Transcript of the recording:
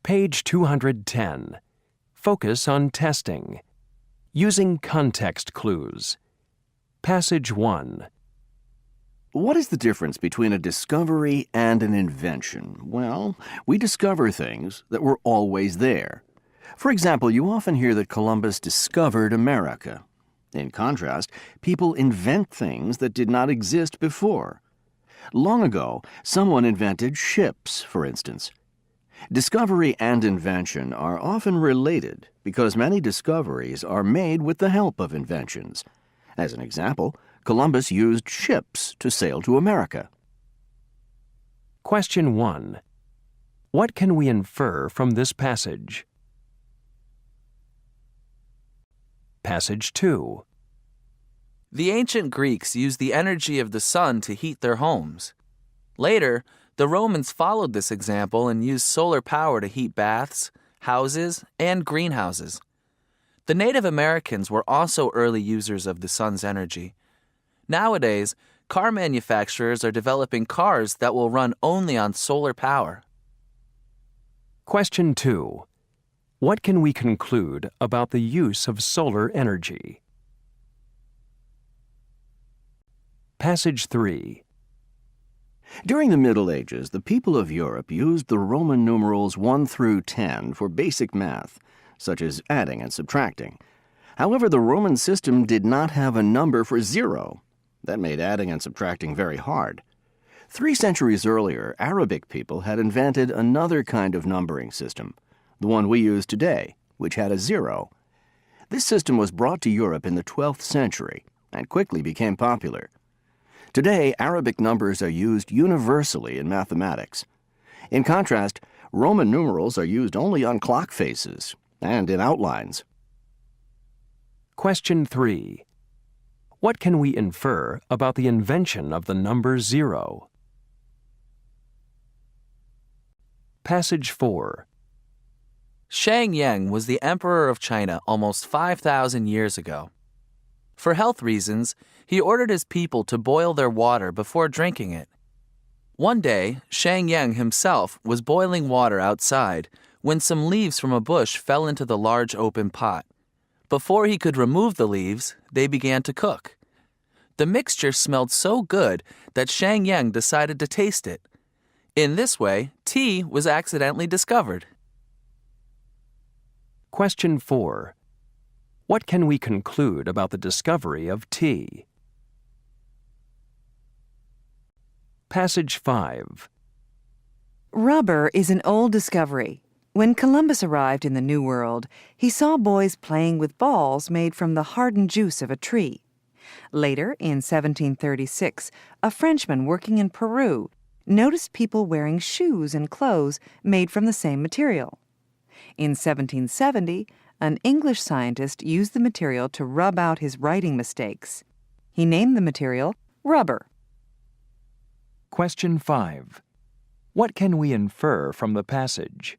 Page 210. Focus on testing. Using context clues. Passage 1. What is the difference between a discovery and an invention? Well, we discover things that were always there. For example, you often hear that Columbus discovered America. In contrast, people invent things that did not exist before. Long ago, someone invented ships, for instance. Discovery and invention are often related because many discoveries are made with the help of inventions. As an example, Columbus used ships to sail to America. Question 1. What can we infer from this passage? Passage 2. The ancient Greeks used the energy of the sun to heat their homes. Later, the Romans followed this example and used solar power to heat baths, houses, and greenhouses. The Native Americans were also early users of the sun's energy. Nowadays, car manufacturers are developing cars that will run only on solar power. Question 2. What can we conclude about the use of solar energy? Passage 3. During the Middle Ages, the people of Europe used the Roman numerals 1 through 10 for basic math, such as adding and subtracting. However, the Roman system did not have a number for 0. That made adding and subtracting very hard. 3 centuries earlier, Arabic people had invented another kind of numbering system, the one we use today, which had a 0. This system was brought to Europe in the 12th century and quickly became popular. Today, Arabic numbers are used universally in mathematics. In contrast, Roman numerals are used only on clock faces and in outlines. Question 3. What can we infer about the invention of the number 0? Passage 4. Shang Yang was the emperor of China almost 5,000 years ago. For health reasons, he ordered his people to boil their water before drinking it. One day, Shang Yang himself was boiling water outside when some leaves from a bush fell into the large open pot. Before he could remove the leaves, they began to cook. The mixture smelled so good that Shang Yang decided to taste it. In this way, tea was accidentally discovered. Question 4. What can we conclude about the discovery of tea? Passage 5. Rubber is an old discovery. When Columbus arrived in the New World, he saw boys playing with balls made from the hardened juice of a tree. Later, in 1736, a Frenchman working in Peru noticed people wearing shoes and clothes made from the same material. In 1770, an English scientist used the material to rub out his writing mistakes. He named the material rubber. Question 5. What can we infer from the passage?